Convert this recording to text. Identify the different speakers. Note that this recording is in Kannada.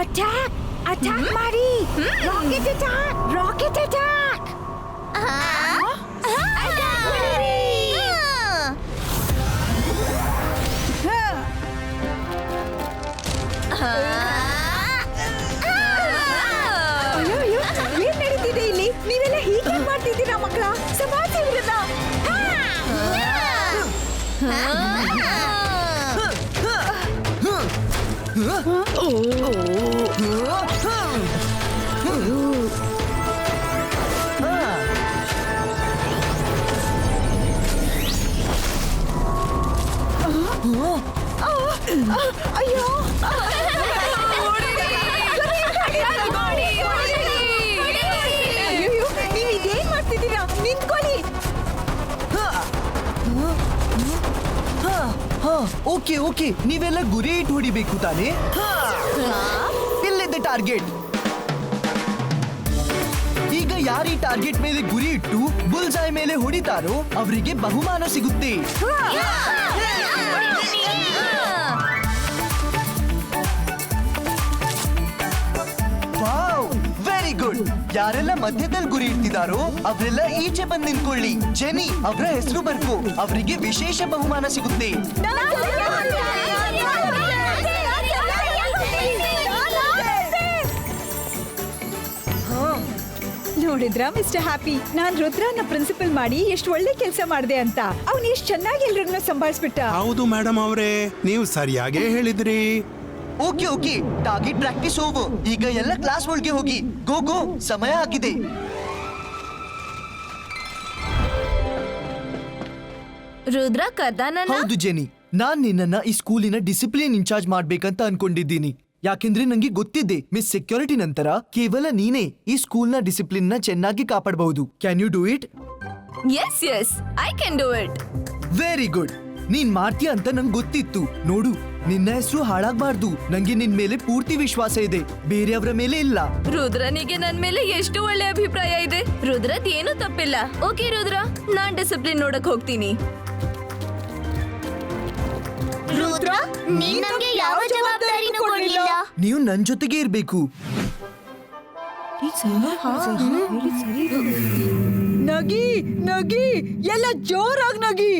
Speaker 1: ಅಟ್ಯಾಕ್ ಅಟ್ಯಾಕ್ ಮಾಡಿ ರಾಕೆಟ್ ಅಟ್ಯಾಕ್ ರಾಕೆಟ್ ಅಟ್ಯಾಕ್ ಅಯ್ಯೋ ಅಯ್ಯೋ ಏನ್ ನಡೀತಿದೆ ಇಲ್ಲಿ ನೀವೆಲ್ಲ ಹೀಗೆ ಮಾಡ್ತಿದ್ದೀರಾ ಮಕ್ಕಳ ಸಮಾಜ ವಿರುದ್ಧ ಅಯ್ಯೋ ನೀವು ಇದೇನ್ ಮಾಡ್ತಿದ್ದೀರಾ ನಿಂತ್ಕೊಳ್ಳಿ
Speaker 2: ಓಕೆ ಓಕೆ ನೀವೆಲ್ಲ ಗುರಿ ಇಟ್ಟು ಹೊಡಿಬೇಕು ತಾನೇ ಇಲ್ಲಿದೆ ಟಾರ್ಗೆಟ್ ಈಗ ಯಾರು ಈ ಟಾರ್ಗೆಟ್ ಮೇಲೆ ಗುರಿ ಇಟ್ಟು ಬುಲ್ಸಾಯ್ ಮೇಲೆ ಹೊಡಿತಾರೋ ಅವರಿಗೆ ಬಹುಮಾನ ಸಿಗುತ್ತೆ ವಾವ್ ವೆರಿ ಗುಡ್ ಯಾರೆಲ್ಲ ಮಧ್ಯದಲ್ಲಿ ಗುರಿ ಇಟ್ಟಿದಾರೋ ಅವರೆಲ್ಲ ಈಚೆ ಬಂದು ನಿಂತ್ಕೊಳ್ಳಿ ಜೆನಿ ಅವರ ಹೆಸರು ಬರ್ಕೋ ಅವರಿಗೆ ವಿಶೇಷ ಬಹುಮಾನ ಸಿಗುತ್ತೆ
Speaker 1: ನೋಡಿದ್ರಾ ಮಿಸ್ಟರ್ ಹ್ಯಾಪಿ ನಾನ್ ರುದ್ರನ ಪ್ರಿನ್ಸಿಪಲ್ ಮಾಡಿ ಎಷ್ಟು ಒಳ್ಳೆ ಕೆಲಸ ಮಾಡಿದೆ ಅಂತ ಅವ್ನು ಎಷ್ಟು ಚೆನ್ನಾಗಿ ಎಲ್ರನ್ನ ಸಂಭಾಳಿಸ್ಬಿಟ್ಟ
Speaker 3: ಹೌದು ಮೇಡಮ್ ಅವರೇ ನೀವು ಸರಿಯಾಗೇ ಹೇಳಿದ್ರಿ
Speaker 2: ಓಕೆ ಓಕೆ ಟಾರ್ಗೆಟ್ ಪ್ರಾಕ್ಟೀಸ್ ಹೋಗು ಈಗ ಎಲ್ಲ ಕ್ಲಾಸ್ ಒಳಗೆ ಹೋಗಿ ಗೋ ಗೋ ಸಮಯ ಆಗಿದೆ
Speaker 4: ರುದ್ರ ಕರ್ದಾನನ್ನ
Speaker 2: ಹೌದು ಜೆನಿ ನಾನ್ ನಿನ್ನನ್ನ ಈ ಸ್ಕೂಲಿನ ಡಿಸಿಪ್ಲಿನ್ ಇನ್ಚಾರ್ಜ್ ಮಾಡ್ಬೇಕಂತ ಅನ್ಕೊಂಡಿದ್ದೀನಿ ಯಾಕೆಂದ್ರೆ ನಂಗೆ ಗೊತ್ತಿದೆ ಮಿಸ್ ಸೆಕ್ಯೂರಿಟಿ ನಂತರ ಕೇವಲ ನೀನೇ ಈ ಸ್ಕೂಲ್ನ ಡಿಸಿಪ್ಲಿನ್ ನ ಚೆನ್ನಾಗಿ ಕಾಪಾಡಬಹುದು can you do it
Speaker 4: yes yes I can do it
Speaker 2: very good ನೀನ್ ಮಾಡ್ತೀಯ ಅಂತ ನಂಗೆ ಗೊತ್ತಿತ್ತು ನೋಡು ನಿನ್ನ ಹೆಸರು ಹಾಳಾಗ್ಬಾರ್ದು ನಂಗೆ ನಿನ್ ಮೇಲೆ ಪೂರ್ತಿ ವಿಶ್ವಾಸ ಇದೆ ಬೇರೆಯವರ ಮೇಲೆ ಇಲ್ಲ
Speaker 4: ರುದ್ರನಿಗೆ ನನ್ ಮೇಲೆ ಎಷ್ಟು ಒಳ್ಳೆ ಅಭಿಪ್ರಾಯ ಇದೆ ರುದ್ರದ್ ಏನು ತಪ್ಪಿಲ್ಲ ಓಕೆ ರುದ್ರ ನಾನ್ ಡಿಸಿಪ್ಲಿನ್ ನೋಡಕ್ ಹೋಗ್ತೀನಿ
Speaker 5: ರುದ್ರ ನೀನ್ ನಮ್ಗೆ ಯಾವ ಜವಾಬ್ದಾರಿನೂ ಕೊಡ್ಲಿಲ್ಲ.
Speaker 2: ನೀವು ನನ್ ಜೊತೆಗೆ ಇರ್ಬೇಕು
Speaker 1: ನಗಿ ನಗಿ ಎಲ್ಲ ಜೋರಾಗಿ ನಗಿ